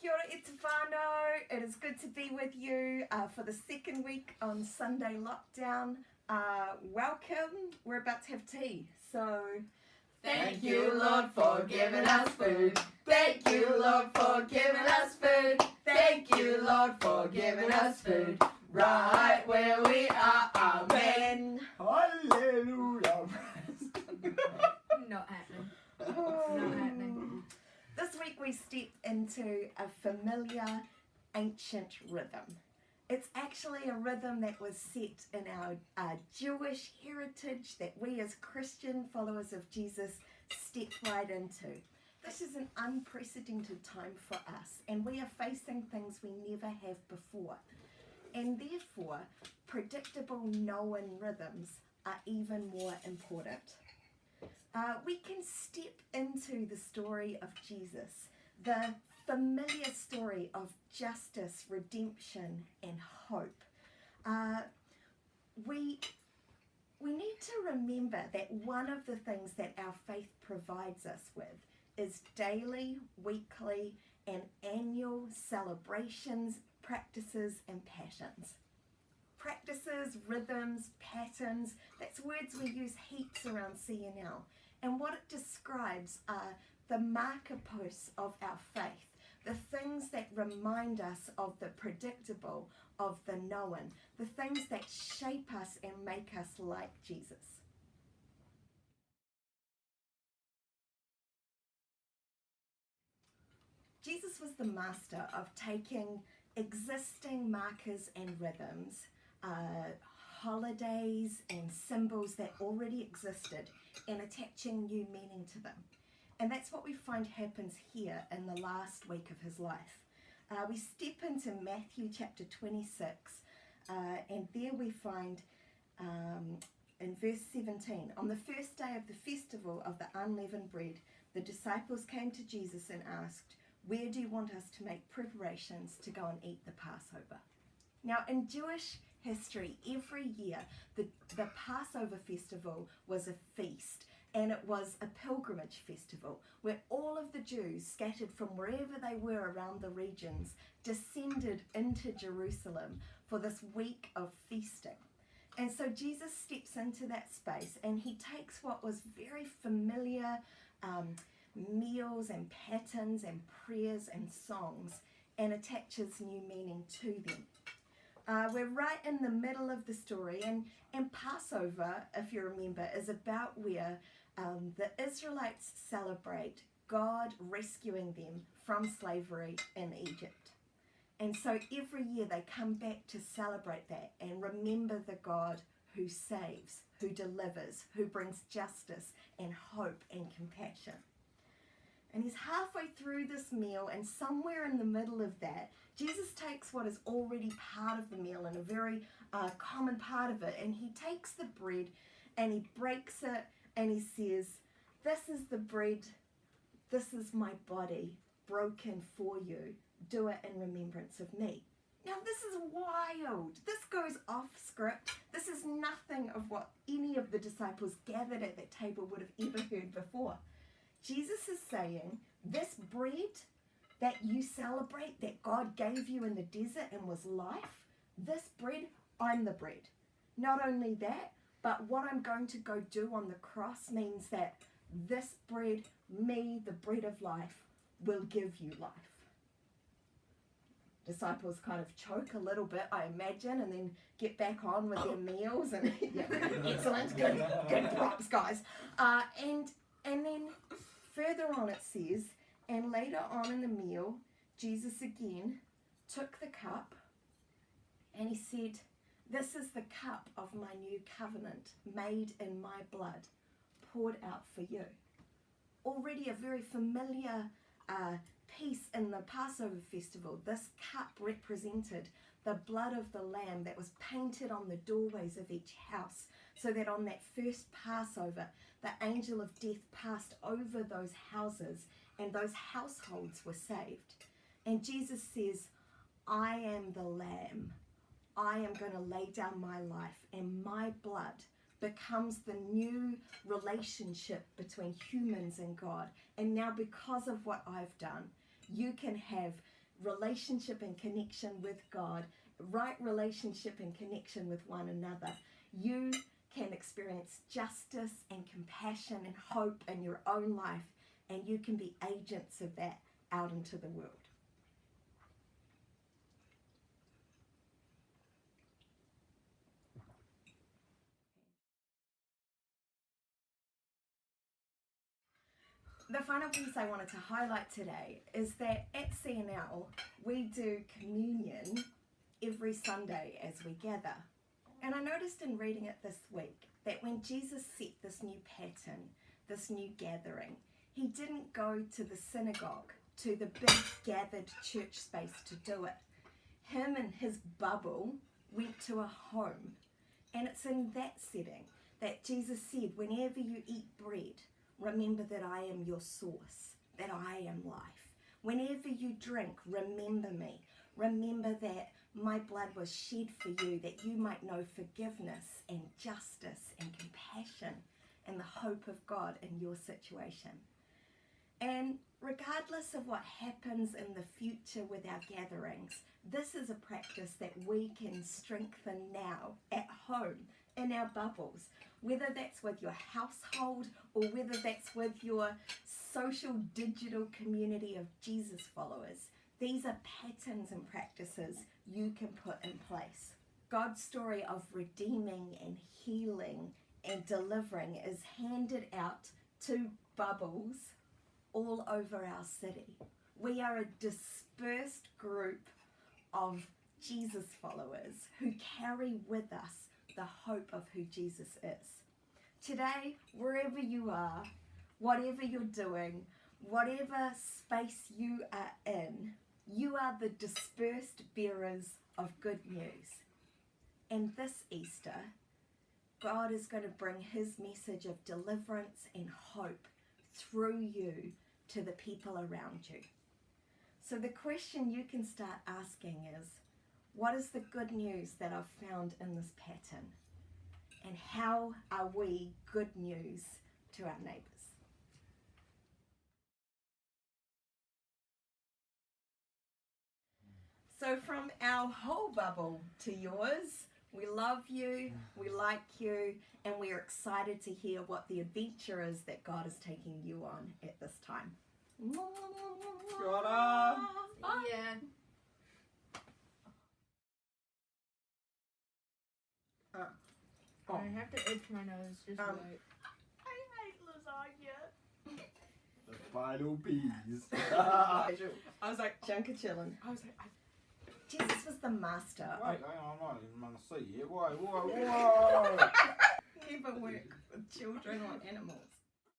Kia ora, it's whānau. It is good to be with you for the second week on Sunday lockdown. Welcome. We're about to have tea. So, thank you, Lord, for giving us food. Thank you, Lord, for giving us food. Thank you, Lord, for giving us food. Right where we are, amen. Hallelujah. Not happening. Not happening. This week we step into a familiar ancient rhythm. It's actually a rhythm that was set in our Jewish heritage that we as Christian followers of Jesus step right into. This is an unprecedented time for us, and we are facing things we never have before. And therefore, predictable known rhythms are even more important. We can step into the story of Jesus, the familiar story of justice, redemption, and hope. We need to remember that one of the things that our faith provides us with is daily, weekly, and annual celebrations, practices, and patterns. Practices, rhythms, patterns, that's words we use heaps around CNL. And what it describes are the marker posts of our faith, the things that remind us of the predictable, of the known, the things that shape us and make us like Jesus. Jesus was the master of taking existing markers and rhythms, holidays and symbols that already existed, and attaching new meaning to them. And that's what we find happens here in the last week of his life. We step into Matthew chapter 26, and there we find in verse 17, on the first day of the festival of the unleavened bread, the disciples came to Jesus and asked, "Where do you want us to make preparations to go and eat the Passover?" Now, in Jewish history, every year the Passover festival was a feast, and it was a pilgrimage festival where all of the Jews scattered from wherever they were around the regions descended into Jerusalem for this week of feasting. And so Jesus steps into that space and he takes what was very familiar meals and patterns and prayers and songs and attaches new meaning to them. We're right in the middle of the story, and Passover, if you remember, is about where the Israelites celebrate God rescuing them from slavery in Egypt. And so every year they come back to celebrate that and remember the God who saves, who delivers, who brings justice and hope and compassion. And he's halfway through this meal, and somewhere in the middle of that, Jesus takes what is already part of the meal and a very common part of it, and he takes the bread and he breaks it and he says, "This is the bread, this is my body broken for you. Do it in remembrance of me." Now this is wild. This goes off script. This is nothing of what any of the disciples gathered at that table would have ever heard before. Jesus is saying, this bread that you celebrate, that God gave you in the desert and was life, this bread, I'm the bread. Not only that, but what I'm going to go do on the cross means that this bread, me, the bread of life, will give you life. Disciples kind of choke a little bit, I imagine, and then get back on with their meals. And yeah, excellent, good props, guys. And then further on it says, and later on in the meal, Jesus again took the cup and he said, "This is the cup of my new covenant, made in my blood, poured out for you." Already a very familiar piece in the Passover festival. This cup represented the blood of the lamb that was painted on the doorways of each house, so that on that first Passover, the angel of death passed over those houses and those households were saved. And Jesus says, "I am the lamb. I am going to lay down my life, and my blood becomes the new relationship between humans and God. And now because of what I've done, you can have relationship and connection with God, right relationship and connection with one another, you can experience justice and compassion and hope in your own life, and you can be agents of that out into the world. The final piece I wanted to highlight today is that at CNL we do communion every Sunday as we gather. And I noticed in reading it this week that when Jesus set this new pattern, this new gathering, he didn't go to the synagogue, to the big gathered church space to do it. Him and his bubble went to a home. And it's in that setting that Jesus said, whenever you eat bread, remember that I am your source, that I am life. Whenever you drink, remember me. Remember that my blood was shed for you, that you might know forgiveness and justice and compassion and the hope of God in your situation. And regardless of what happens in the future with our gatherings, this is a practice that we can strengthen now at home in our bubbles, whether that's with your household or whether that's with your social digital community of Jesus followers. These are patterns and practices you can put in place. God's story of redeeming and healing and delivering is handed out to bubbles all over our city. We are a dispersed group of Jesus followers who carry with us the hope of who Jesus is. Today, wherever you are, whatever you're doing, whatever space you are in, you are the dispersed bearers of good news. And this Easter, God is going to bring his message of deliverance and hope through you to the people around you. So the question you can start asking is, what is the good news that I've found in this pattern? And how are we good news to our neighbours? So from our whole bubble to yours, we love you, we like you, and we're excited to hear what the adventure is that God is taking you on at this time. Yeah. I have to itch my nose just right. I hate lasagna. The final piece. I was like, Junker chillin'. I was like, Jesus was the master. Wait, hang on, I'm not even going to see it. Whoa. Never work with children or animals.